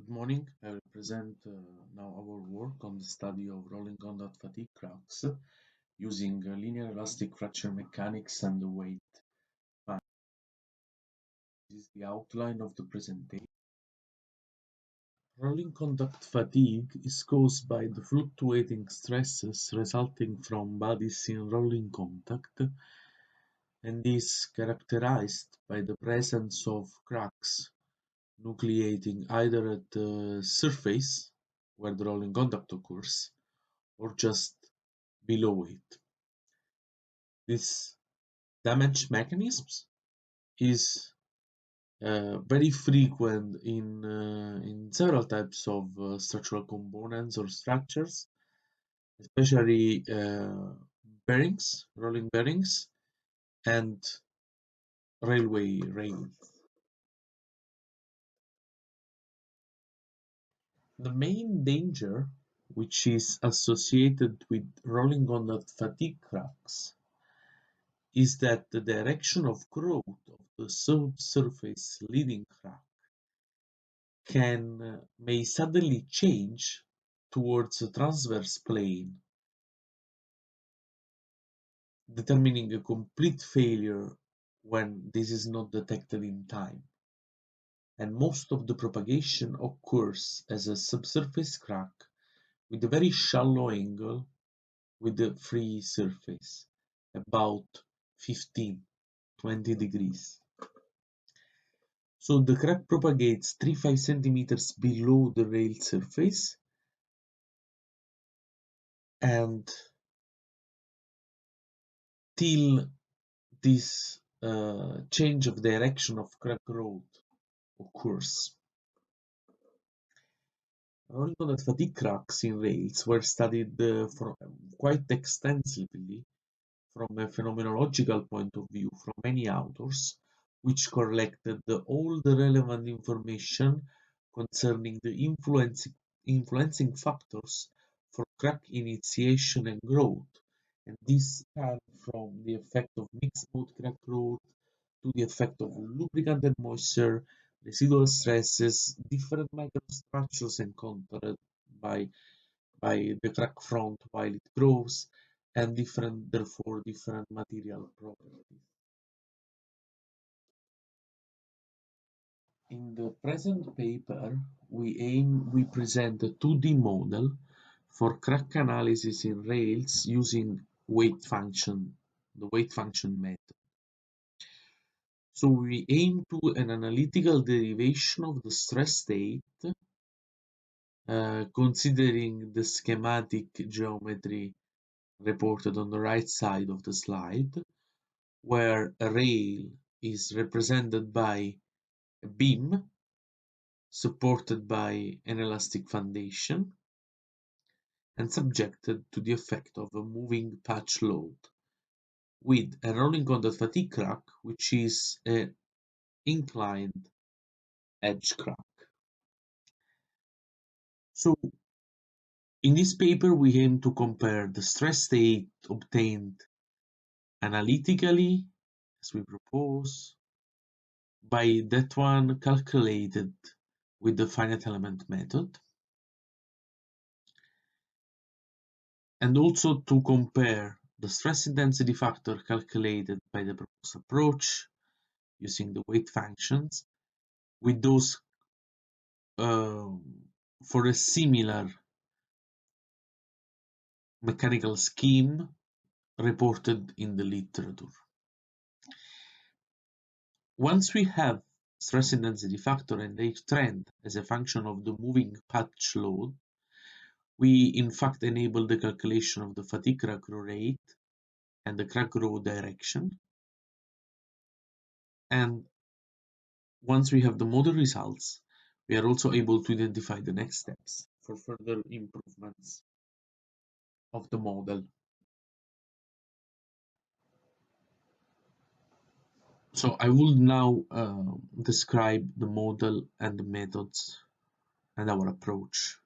Good morning. I will present now our work on the study of rolling contact fatigue cracks using linear elastic fracture mechanics and the weight. This is the outline of the presentation. Rolling contact fatigue is caused by the fluctuating stresses resulting from bodies in rolling contact and is characterized by the presence of cracks nucleating either at the surface where the rolling contact occurs or just below it. This damage mechanisms is very frequent in several types of structural components or structures, especially bearings, rolling bearings, and railway rails. The main danger which is associated with rolling contact fatigue cracks is that the direction of growth of the subsurface leading crack may suddenly change towards a transverse plane, determining a complete failure when this is not detected in time. And most of the propagation occurs as a subsurface crack with a very shallow angle with the free surface, about 15-20 degrees. So the crack propagates 3-5 centimeters below the rail surface and till this change of direction of crack growth occurs. Rolling contact fatigue cracks in rails were studied quite extensively from a phenomenological point of view from many authors, which collected all the relevant information concerning the influencing factors for crack initiation and growth, and this span from the effect of mixed mode crack growth to the effect of lubricant and moisture, residual stresses, different microstructures encountered by the crack front while it grows, and therefore different material properties. In the present paper, we present a 2D model for crack analysis in rails using the weight function method. So we aim to an analytical derivation of the stress state, considering the schematic geometry reported on the right side of the slide, where a rail is represented by a beam supported by an elastic foundation and subjected to the effect of a moving patch load, with a rolling contact fatigue crack, which is an inclined edge crack. So in this paper, we aim to compare the stress state obtained analytically, as we propose, by that one calculated with the finite element method, and also to compare the stress intensity factor calculated by the proposed approach using the weight functions with those for a similar mechanical scheme reported in the literature. Once we have stress intensity factor and rate trend as a function of the moving patch load, we in fact enable the calculation of the fatigue crack growth rate and the crack growth direction. And once we have the model results, we are also able to identify the next steps for further improvements of the model. So I will now describe the model and the methods and our approach.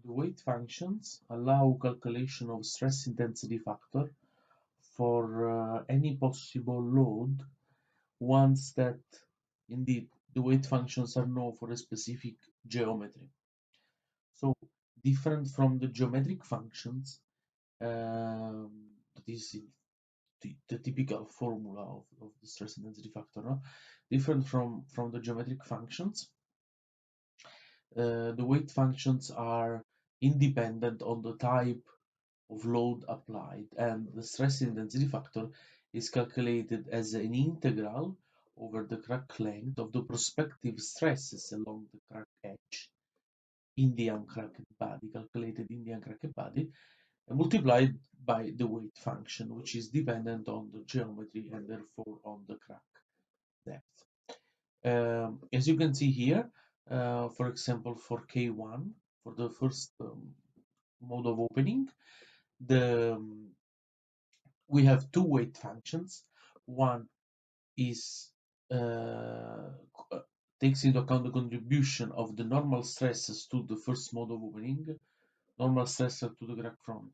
The weight functions allow calculation of stress intensity factor for any possible load once that indeed the weight functions are known for a specific geometry. So different from the geometric functions, that is the typical formula of the stress intensity factor, no? Different from the geometric functions, the weight functions are independent on the type of load applied, and the stress intensity factor is calculated as an integral over the crack length of the prospective stresses along the crack edge in the uncracked body, calculated in the uncracked body, and multiplied by the weight function, which is dependent on the geometry and therefore on the crack depth. As you can see here, for example, for K1, for the first mode of opening, the we have two weight functions. One is takes into account the contribution of the normal stresses to the first mode of opening, normal stressor to the crack front,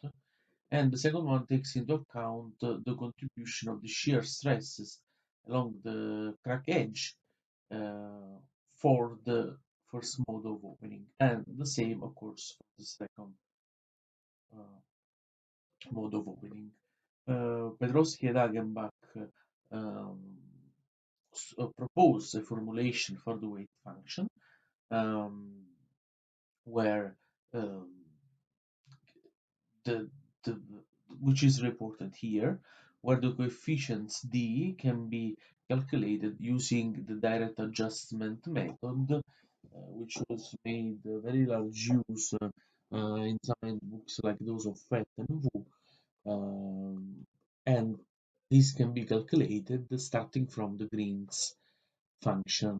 and the second one takes into account the contribution of the shear stresses along the crack edge for the first mode of opening, and the same of course for the second uh, mode of opening. Petrowski and Hagenbach um, propose a formulation for the weight function um, where um, the, the which is reported here, where the coefficients D can be calculated using the direct adjustment method, which was made very large use in some books like those of Fett and Wu, and this can be calculated starting from the Green's function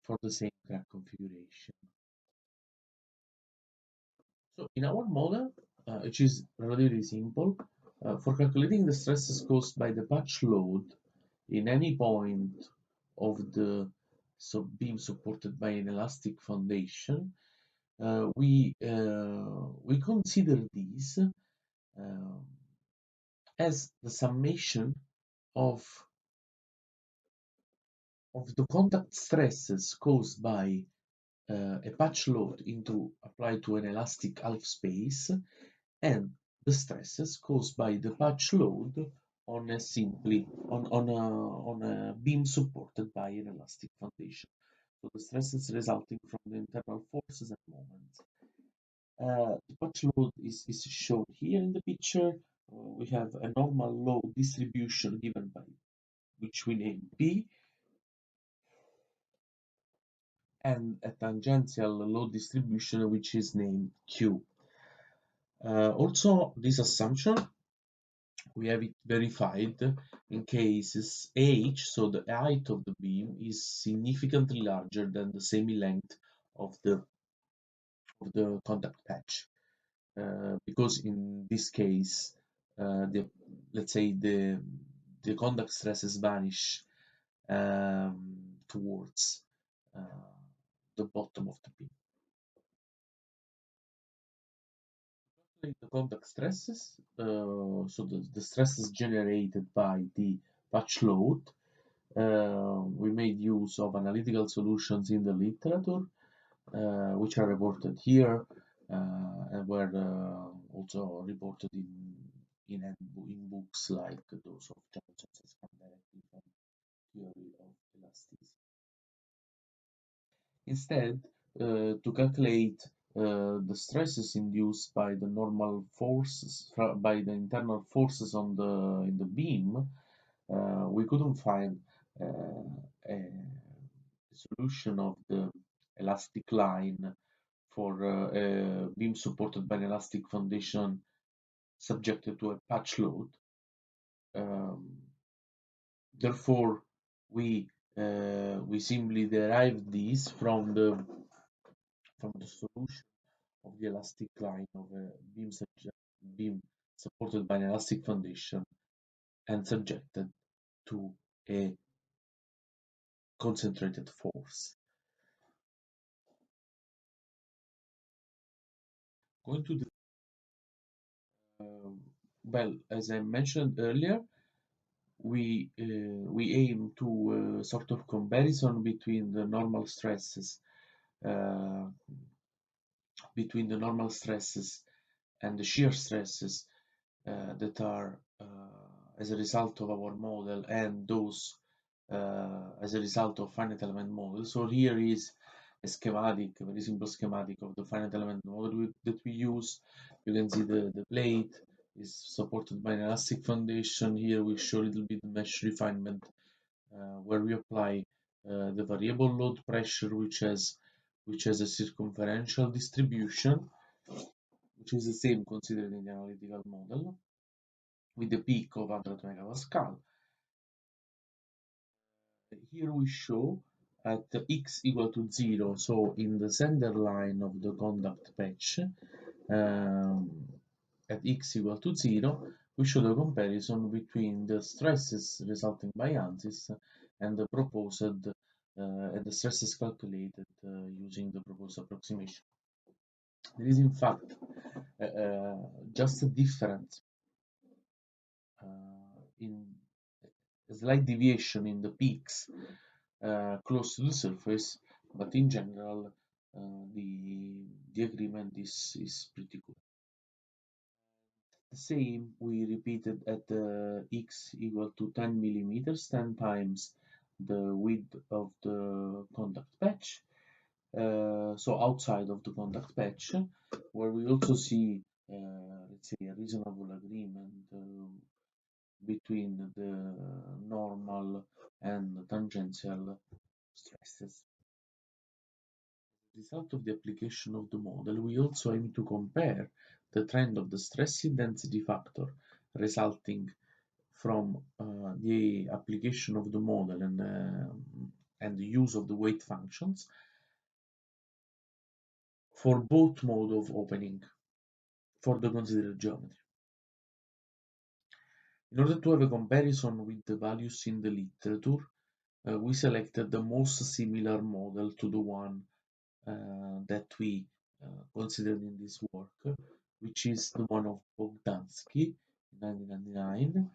for the same crack configuration. So in our model, which is relatively simple, for calculating the stresses caused by the patch load in any point of the beam supported by an elastic foundation, we consider these as the summation of the contact stresses caused by a patch load applied to an elastic half space and the stresses caused by the patch load on a beam supported by an elastic foundation. So the stresses resulting from the internal forces and moments. The patch load is shown here in the picture. We have a normal load distribution given by which we name P, and a tangential load distribution which is named Q. Also, this assumption we have it verified in cases H, so the height of the beam is significantly larger than the semi-length of the contact patch, because in this case, let's say the contact stresses vanish towards the bottom of the beam. The contact stresses, so the stresses generated by the patch load, we made use of analytical solutions in the literature, which are reported here and were also reported in books like those of Johnson's directly from theory of elasticity. Instead, to calculate the stresses induced by the normal forces, by the internal forces in the beam, we couldn't find a solution of the elastic line for a beam supported by an elastic foundation subjected to a patch load. Therefore, we simply derive these from the solution of the elastic line of a beam supported by an elastic foundation and subjected to a concentrated force. Going to the Well, as I mentioned earlier, we aim to sort of comparison uh, between the normal stresses and the shear stresses that are as a result of our model and those as a result of finite element model. So here is a schematic, a very simple schematic of the finite element model that we use. You can see the plate is supported by an elastic foundation. Here we show a little bit mesh refinement where we apply the variable load pressure which has a circumferential distribution, which is the same considered in the analytical model, with a peak of 100 megapascal. Here we show at x equal to 0, so in the center line of the contact patch, um, at x equal to 0, we show the comparison between the stresses resulting by ANSYS and the stresses calculated using the proposed approximation. There is in fact just a difference in a slight deviation in the peaks close to the surface, but in general, the agreement is pretty good. The same we repeated at x equal to 10 millimeters, 10 times the width of the contact patch, so outside of the contact patch, where we also see, let's say, a reasonable agreement between the normal and tangential stresses. As a result of the application of the model, we also aim to compare the trend of the stress intensity factor resulting from the application of the model and the use of the weight functions for both mode of opening for the considered geometry. In order to have a comparison with the values in the literature, we selected the most similar model to the one that we considered in this work, which is the one of Bogdansky in 1999,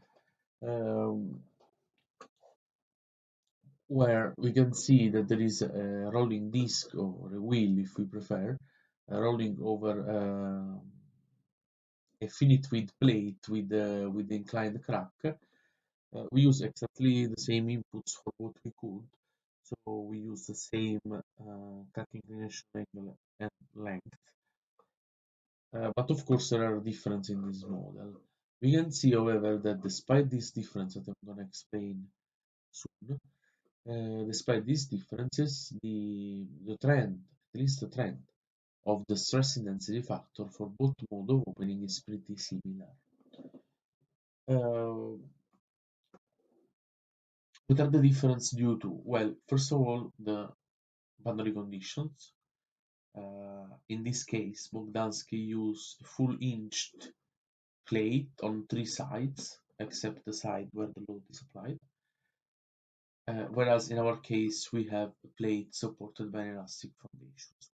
where we can see that there is a rolling disc or a wheel, if we prefer, rolling over a finite width plate with the inclined crack. We use exactly the same inputs for what we could, so we use the same crack inclination angle and length. But of course, there are differences in this model. We can see, however, that despite this difference that I'm going to explain soon, despite these differences, the trend, at least the trend, of the stress intensity factor for both mode of opening is pretty similar. Uh, what are the differences due to? Well, first of all, the boundary conditions. In this case, Bogdansky used a full hinged plate on three sides, except the side where the load is applied. Whereas in our case, we have a plate supported by an elastic foundation. So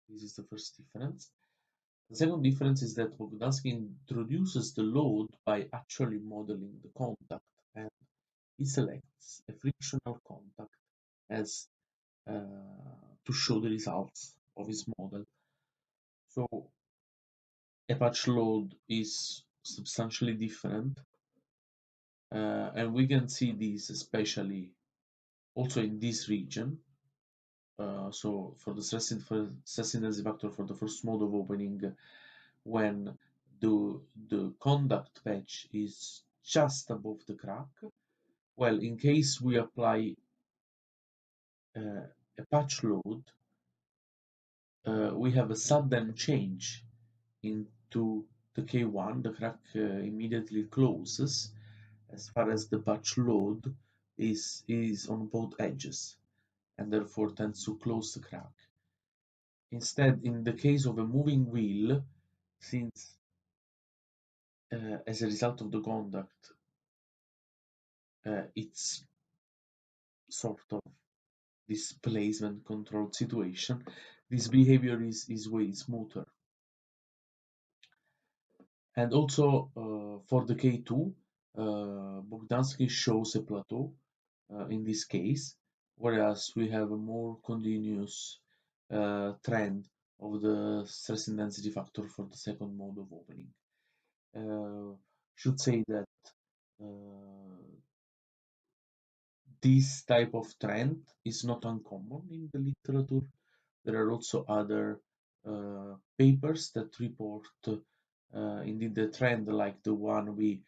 this is the first difference. The second difference is that Bogdansky introduces the load by actually modeling the contact, and he selects a frictional contact as to show the results of his model. So a patch load is substantially different, and we can see this especially also in this region. So for the stress intensity factor for the first mode of opening, when the contact patch is just above the crack, well, in case we apply a patch load, we have a sudden change into the K1, the crack immediately closes as far as the patch load is on both edges and therefore tends to close the crack. Instead, in the case of a moving wheel, since as a result of the contact, it's sort of displacement controlled situation, this behavior is way smoother. And also For the K2, Bogdansky shows a plateau in this case, whereas we have a more continuous trend of the stress intensity factor for the second mode of opening. Should say that uh, this type of trend is not uncommon in the literature. There are also other papers that report indeed the trend like the one we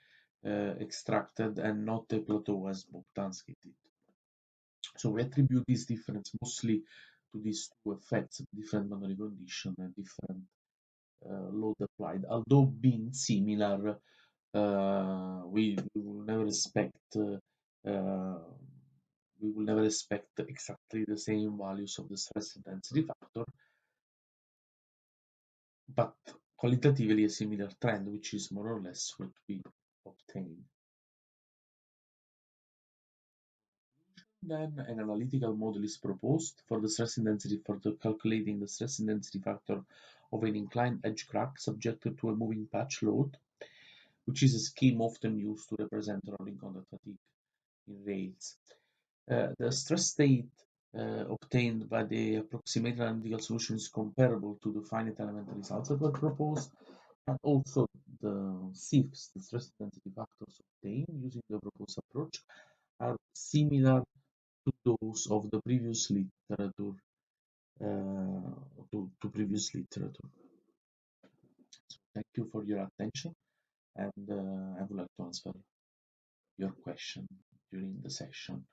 extracted and not a plateau as Bogdansky did. So we attribute this difference mostly to these two effects, different boundary condition and different load applied. Although being similar, we will never expect exactly the same values of the stress intensity factor, but qualitatively a similar trend, which is more or less what we obtain. Then an analytical model is proposed for the stress intensity for the calculating the stress intensity factor of an inclined edge crack subjected to a moving patch load, which is a scheme often used to represent rolling contact fatigue in rails. The stress state obtained by the approximate analytical solution is comparable to the finite element results that were proposed, and also the SIFs, the stress intensity factors obtained using the proposed approach, are similar to those of the previous literature. To previous literature. So thank you for your attention, and I would like to answer your question during the session.